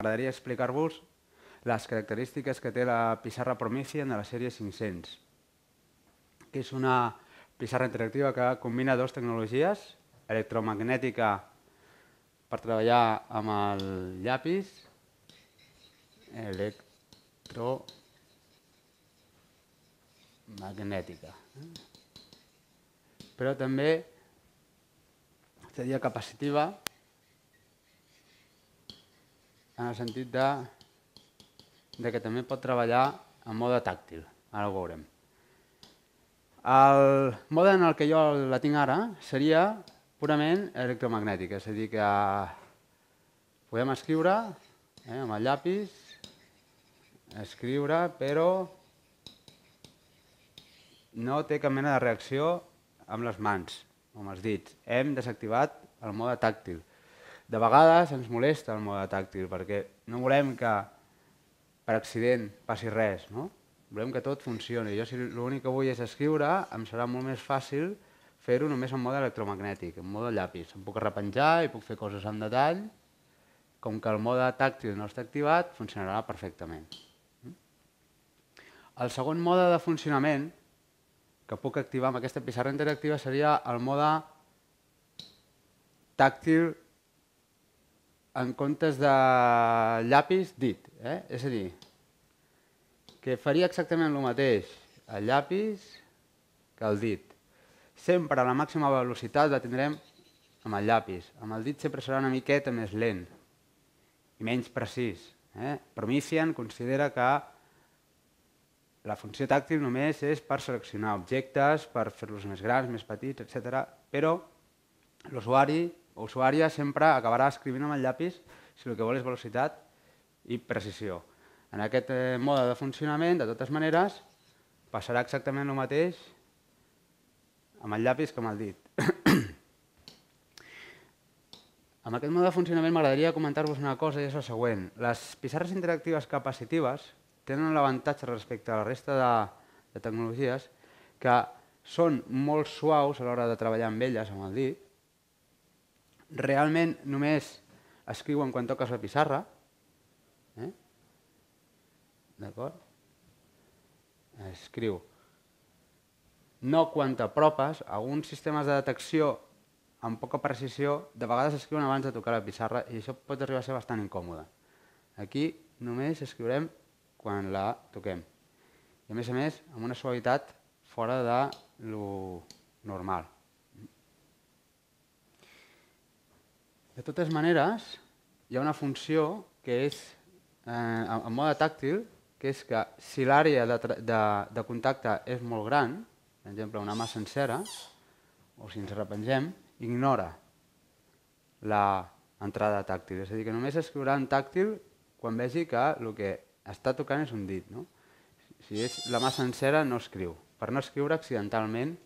m'agradaria explicar-vos les característiques que té la pissarra Promethean de la sèrie 500, que és una pissarra interactiva que combina dues tecnologies, electromagnètica per treballar amb el llapis, electromagnètica, però també seria capacitiva en el sentit que també pot treballar en mode tàctil. Ara ho veurem. El mode en el que jo la tinc ara seria purament electromagnètica, és a dir, que podem escriure amb el llapis, escriure, però no té cap mena de reacció amb les mans, amb els dits. Hem desactivat el mode tàctil. De vegades ens molesta el mode tàctil perquè no volem que per accident passi res, no? Volem que tot funcioni. Jo si l'únic que vull és escriure, em serà molt més fàcil fer-ho només en mode electromagnètic, en mode llapis. Em puc arrepenjar i puc fer coses en detall. Com que el mode tàctil no està activat, funcionarà perfectament. El segon mode de funcionament que puc activar amb aquesta pissarra interactiva seria el mode tàctil en comptes de llapis, dit. És a dir, que faria exactament el mateix el llapis que el dit. Sempre a la màxima velocitat la tindrem amb el llapis. Amb el dit sempre serà una miqueta més lent i menys precís. Promethean considera que la funció tàctil només és per seleccionar objectes, per fer-los més grans, més petits, etc. Però l'usuari o usuària sempre acabarà escrivint amb el llapis si el que vol és velocitat i precisió. En aquest mode de funcionament, de totes maneres, passarà exactament el mateix amb el llapis que amb el dit. Amb aquest mode de funcionament m'agradaria comentar-vos una cosa i és la següent. Les pissarres interactives capacitives tenen l'avantatge respecte a la resta de tecnologies que són molt suaus a l'hora de treballar amb elles, amb el dit. Realment només escriuen quan toques la pissarra. D'acord? Escriu. No quan t'apropes, alguns sistemes de detecció amb poca precisió de vegades escriuen abans de tocar la pissarra i això pot arribar a ser bastant incòmode. Aquí només escriurem quan la toquem. I a més, amb una suavitat fora de lo normal. De totes maneres, hi ha una funció que és en mode tàctil, que és que si l'àrea de contacte és molt gran, per exemple una mà sencera, o si ens arrepengem, ignora l'entrada tàctil. És a dir, que només escriurà en tàctil quan vegi que el que està tocant és un dit. Si és la mà sencera no escriu, per no escriure accidentalment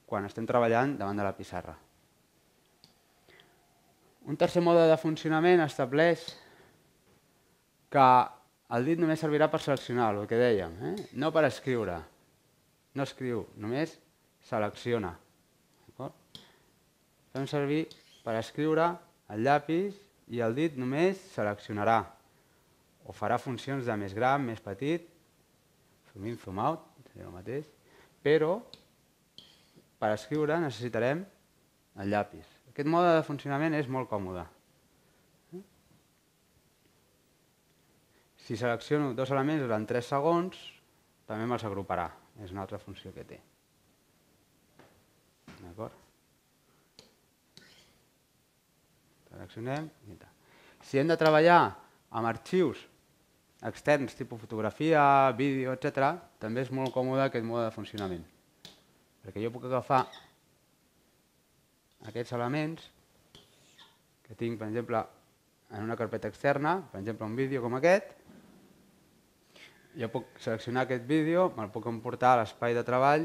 quan estem treballant davant de la pissarra. Un tercer mode de funcionament estableix que el dit només servirà per seleccionar, el que dèiem, no per escriure. No escriu, només selecciona. Fem servir per escriure el llapis i el dit només seleccionarà. O farà funcions de més gran, més petit, zoom in, zoom out, seria el mateix, però per escriure necessitarem el llapis. Aquest mode de funcionament és molt còmode. Si selecciono dos elements durant 3 segons, també me'ls agruparà. És una altra funció que té. D'acord? Seleccionem i tal. Si hem de treballar amb arxius externs, tipus fotografia, vídeo, etc., també és molt còmode aquest mode de funcionament. Perquè jo puc agafar aquests elements que tinc, per exemple, en una carpeta externa, per exemple, un vídeo com aquest. Jo puc seleccionar aquest vídeo, me'l puc emportar a l'espai de treball.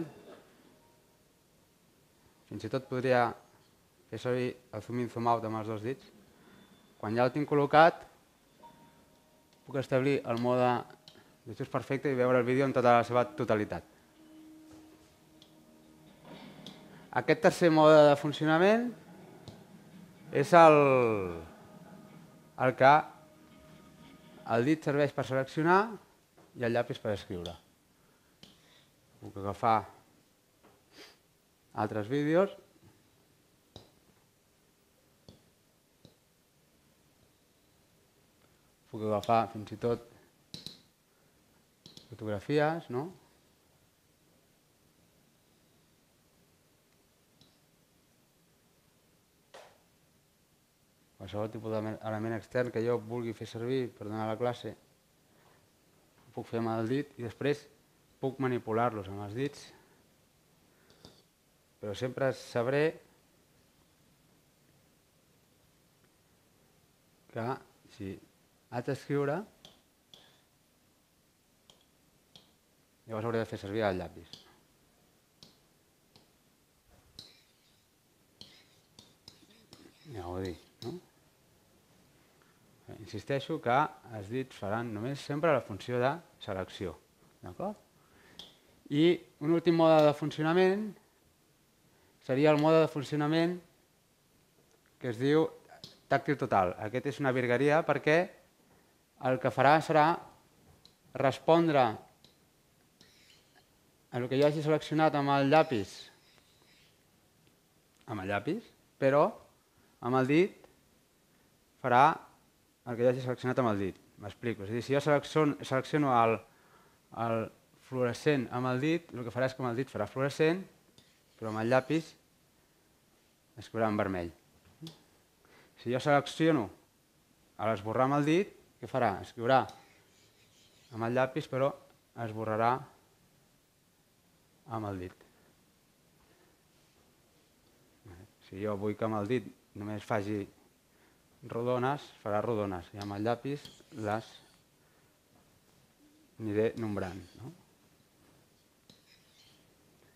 Fins i tot podria fer servir el zoom in, zoom out amb els dos dits. Quan ja el tinc col·locat, puc establir el mode d'ajust perfecte i veure el vídeo en tota la seva totalitat. Aquest tercer mode de funcionament és el que El dit serveix per seleccionar i el llapis per escriure. Puc agafar altres vídeos. Puc agafar fins i tot fotografies, no? Qualsevol tipus d'element extern que jo vulgui fer servir per donar la classe, ho puc fer amb el dit i després puc manipular-los amb els dits, però sempre sabré que si haig d'escriure, llavors hauré de fer servir el llapis. Ja ho dic, no? Insisteixo que els dits faran només sempre la funció de selecció. D'acord? I un últim mode de funcionament seria el mode de funcionament que es diu tàctil total. Aquest és una virgueria perquè el que farà serà respondre a el que jo hagi seleccionat amb el llapis, però amb el dit farà el que jo hagi seleccionat amb el dit. M'explico. És a dir, si jo selecciono el fluorescent amb el dit, el que farà és que amb el dit farà fluorescent, però amb el llapis escriurà en vermell. Si jo selecciono a l'esborrar amb el dit, què farà? Escriurà amb el llapis, però esborrarà amb el dit. Si jo vull que amb el dit només faci rodones, farà rodones, i amb el llapis les aniré nombrant.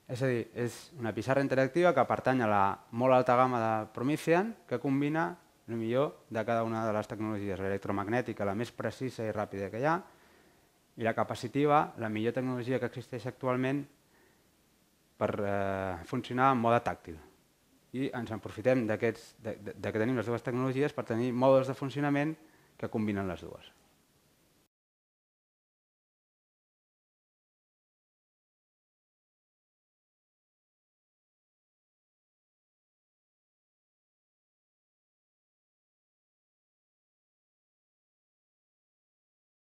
És a dir, és una pissarra interactiva que pertany a la molt alta gamma de Promethean, que combina el millor de cada una de les tecnologies. L'electromagnètica, la més precisa i ràpida que hi ha, i la capacitiva, la millor tecnologia que existeix actualment per funcionar en mode tàctil. I ens aprofitem que tenim les dues tecnologies per tenir mòduls de funcionament que combinen les dues.